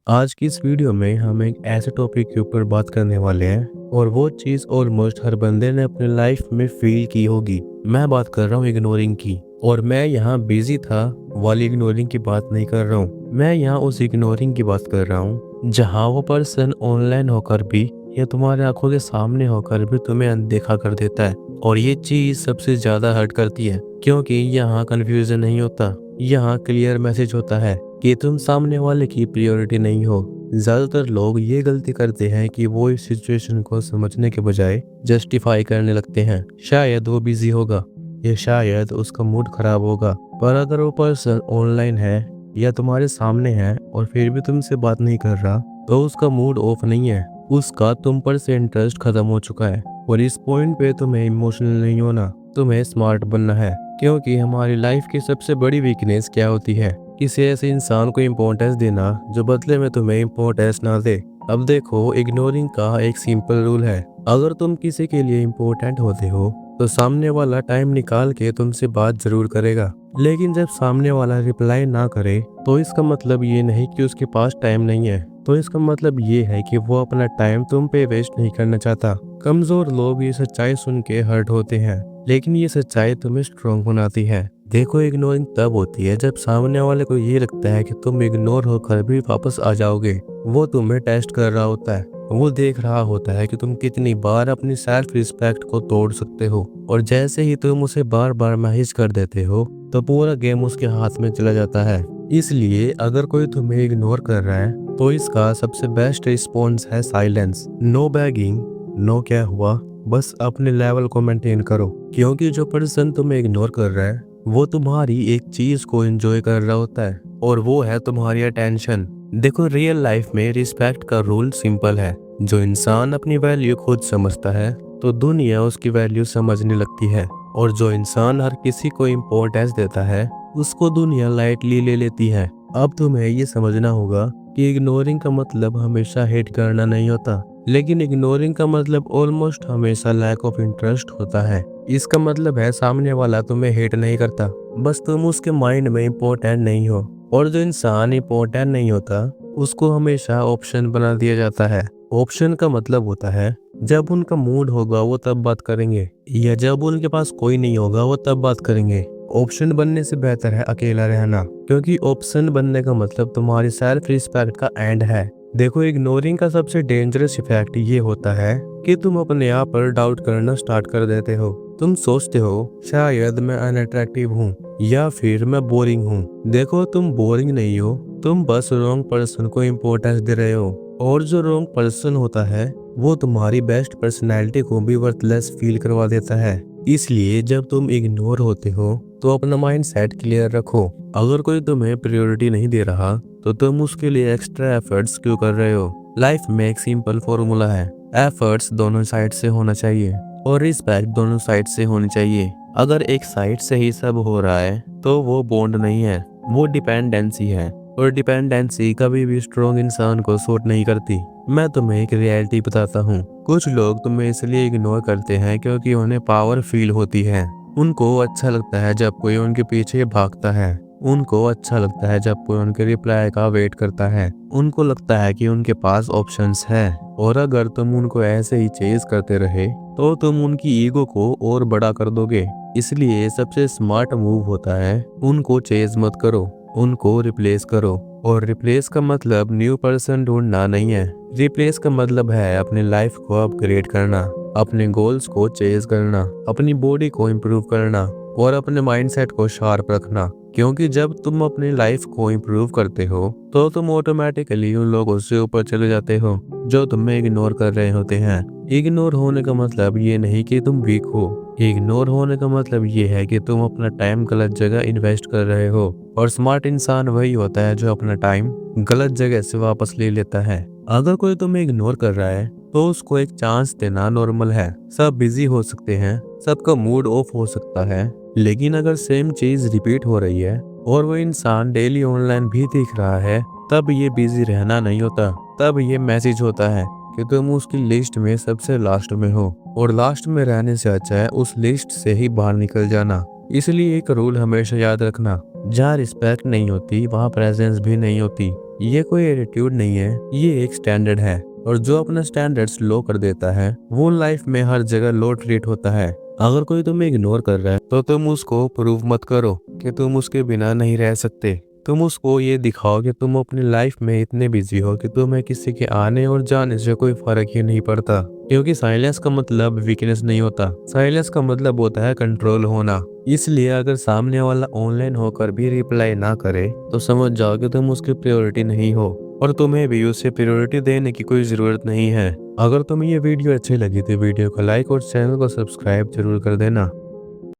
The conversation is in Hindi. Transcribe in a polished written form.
आज की इस वीडियो में हम एक ऐसे टॉपिक के ऊपर बात करने वाले हैं और वो चीज़ ऑलमोस्ट हर बंदे ने अपने लाइफ में फील की होगी। मैं बात कर रहा हूँ इग्नोरिंग की। और मैं यहाँ बिजी था वाली इग्नोरिंग की बात नहीं कर रहा हूँ। मैं यहाँ उस इग्नोरिंग की बात कर रहा हूँ जहाँ वो पर्सन ऑनलाइन होकर भी या तुम्हारे आंखों के सामने होकर भी तुम्हें अनदेखा कर देता है। और ये चीज़ सबसे ज़्यादा हर्ट करती है क्योंकि यहाँ कन्फ्यूजन नहीं होता, यहाँ क्लियर मैसेज होता है कि तुम सामने वाले की प्रायोरिटी नहीं हो। ज्यादातर लोग ये गलती करते हैं कि वो इस सिचुएशन को समझने के बजाय जस्टिफाई करने लगते हैं। शायद वो बिजी होगा या शायद उसका मूड खराब होगा। पर अगर वो पर्सन ऑनलाइन है या तुम्हारे सामने है और फिर भी तुमसे बात नहीं कर रहा, तो उसका मूड ऑफ नहीं है, उसका तुम पर से इंटरेस्ट खत्म हो चुका है। और इस पॉइंट पे तुम्हें इमोशनल नहीं होना, तुम्हें स्मार्ट बनना है। क्योंकि हमारी लाइफ की सबसे बड़ी वीकनेस क्या होती है? किसी ऐसे इंसान को इम्पोर्टेंस देना जो बदले में तुम्हें इम्पोर्टेंस ना दे। अब देखो, इग्नोरिंग का एक सिंपल रूल है। अगर तुम किसी के लिए इम्पोर्टेंट होते हो तो सामने वाला टाइम निकाल के तुमसे बात जरूर करेगा। लेकिन जब सामने वाला रिप्लाई ना करे तो इसका मतलब ये नहीं कि उसके पास टाइम नहीं है, तो इसका मतलब ये है कि वो अपना टाइम तुम पे वेस्ट नहीं करना चाहता। कमजोर लोग ये सच्चाई सुन के हर्ट होते हैं, लेकिन ये सच्चाई तुम्हें स्ट्रॉन्ग बनाती है। देखो, इग्नोरिंग तब होती है जब सामने वाले को ये लगता है कि तुम इग्नोर होकर भी वापस आ जाओगे। वो तुम्हें टेस्ट कर रहा होता है, वो देख रहा होता है कि तुम कितनी बार अपनी सेल्फ रिस्पेक्ट को तोड़ सकते हो। और जैसे ही तुम उसे बार बार मैसेज कर देते हो तो पूरा गेम उसके हाथ में चला जाता है। इसलिए अगर कोई तुम्हें इग्नोर कर रहा है तो इसका सबसे बेस्ट रिस्पॉन्स है साइलेंस। नो बैगिंग, नो क्या हुआ, बस अपने लेवल को मेंटेन करो। क्योंकि जो पर्सन तुम्हें इग्नोर कर रहा है वो तुम्हारी एक चीज को एंजॉय कर रहा होता है, और वो है तुम्हारी अटेंशन। देखो, रियल लाइफ में रिस्पेक्ट का रूल सिंपल है। जो इंसान अपनी वैल्यू खुद समझता है तो दुनिया उसकी वैल्यू समझने लगती है। और जो इंसान हर किसी को इम्पोर्टेंस देता है उसको दुनिया लाइटली ले लेती है। अब तुम्हें ये समझना होगा कि इग्नोरिंग का मतलब हमेशा हेट करना नहीं होता, लेकिन इग्नोरिंग का मतलब ऑलमोस्ट हमेशा लैक ऑफ इंटरेस्ट होता है। इसका मतलब है सामने वाला तुम्हें हेट नहीं करता, बस तुम उसके माइंड में इम्पोर्टेंट नहीं हो। और जो इंसान इम्पोर्टेंट नहीं होता उसको हमेशा ऑप्शन बना दिया जाता है। ऑप्शन का मतलब होता है जब उनका मूड होगा वो तब बात करेंगे, या जब उनके पास कोई नहीं होगा वो तब बात करेंगे। ऑप्शन बनने से बेहतर है अकेला रहना, क्योंकि ऑप्शन बनने का मतलब तुम्हारी सेल्फ रिस्पेक्ट का एंड है। देखो, इग्नोरिंग का सबसे डेंजरस इफेक्ट ये होता है कि तुम अपने आप पर डाउट करना स्टार्ट कर देते हो। तुम सोचते हो शायद मैं अनअट्रैक्टिव हूँ या फिर मैं बोरिंग हूँ। देखो, तुम बोरिंग नहीं हो, तुम बस रॉन्ग पर्सन को इम्पोर्टेंस दे रहे हो। और जो रॉन्ग पर्सन होता है वो तुम्हारी बेस्ट पर्सनैलिटी को भी वर्थलेस फील करवा देता है। इसलिए जब तुम इग्नोर होते हो तो अपना माइंड सेट क्लियर रखो। अगर कोई तुम्हें प्रायोरिटी नहीं दे रहा तो तुम उसके लिए एक्स्ट्रा एफर्ट्स क्यों कर रहे हो? लाइफ में एक सिंपल फॉर्मूला है, एफर्ट्स दोनों साइड से होना चाहिए और रिस्पेक्ट दोनों साइड से होनी चाहिए। अगर एक साइड से ही सब हो रहा है तो वो बॉन्ड नहीं है, वो डिपेंडेंसी है। और डिपेंडेंसी कभी भी स्ट्रॉन्ग इंसान को सूट नहीं करती। मैं तुम्हें एक रियलिटी बताता हूँ। कुछ लोग तुम्हें इसलिए इग्नोर करते हैं क्योंकि उन्हें पावर फील होती है। उनको अच्छा लगता है जब कोई उनके पीछे भागता है, उनको अच्छा लगता है जब कोई उनके रिप्लाई का वेट करता है, उनको लगता है कि उनके पास ऑप्शंस है। और अगर तुम उनको ऐसे ही चेज करते रहे तो तुम उनकी ईगो को और बड़ा कर दोगे। इसलिए सबसे स्मार्ट मूव होता है उनको चेज मत करो, उनको रिप्लेस करो। और रिप्लेस का मतलब न्यू पर्सन ढूंढना नहीं है, रिप्लेस का मतलब है अपनी लाइफ को अपग्रेड करना, अपने गोल्स को चेज करना, अपनी बॉडी को इम्प्रूव करना और अपने माइंडसेट को शार्प रखना। क्योंकि जब तुम अपनी लाइफ को इम्प्रूव करते हो तो तुम ऑटोमेटिकली उन लोगों से ऊपर चले जाते हो जो तुम्हें इग्नोर कर रहे होते हैं। इग्नोर होने का मतलब ये नहीं कि तुम वीक हो, इग्नोर होने का मतलब ये है कि तुम अपना टाइम गलत जगह इन्वेस्ट कर रहे हो। और स्मार्ट इंसान वही होता है जो अपना टाइम गलत जगह से वापस ले लेता है। अगर कोई तुम्हें इग्नोर कर रहा है तो उसको एक चांस देना नॉर्मल है। सब बिजी हो सकते हैं, सबका मूड ऑफ हो सकता है, लेकिन अगर सेम चीज रिपीट हो रही है और वो इंसान डेली ऑनलाइन भी दिख रहा है, तब ये बिजी रहना नहीं होता, तब ये मैसेज होता है कि तुम उसकी लिस्ट में सबसे लास्ट में हो। और लास्ट में रहने से अच्छा है उस लिस्ट से ही बाहर निकल जाना। इसलिए एक रूल हमेशा याद रखना, जहाँ रिस्पेक्ट नहीं होती वहाँ प्रेजेंस भी नहीं होती। ये कोई एटीट्यूड नहीं है, ये एक स्टैंडर्ड है। और जो अपना स्टैंडर्ड्स लो कर देता है वो लाइफ में हर जगह लो ट्रीट होता है। अगर कोई तुम्हें इग्नोर कर रहा है तो तुम उसको प्रूव मत करो कि तुम उसके बिना नहीं रह सकते। तुम उसको ये दिखाओ कि तुम अपनी लाइफ में इतने बिजी हो कि तुम्हें किसी के आने और जाने से कोई फर्क ही नहीं पड़ता। क्योंकि साइलेंस का मतलब वीकनेस नहीं होता, साइलेंस का मतलब होता है कंट्रोल होना। इसलिए अगर सामने वाला ऑनलाइन होकर भी रिप्लाई ना करे तो समझ जाओ कि तुम उसकी प्रायोरिटी नहीं हो, और तुम्हें भी उसे प्रायोरिटी देने की कोई जरूरत नहीं है। अगर तुम्हें ये वीडियो अच्छी लगी तो वीडियो को लाइक और चैनल को सब्सक्राइब जरूर कर देना।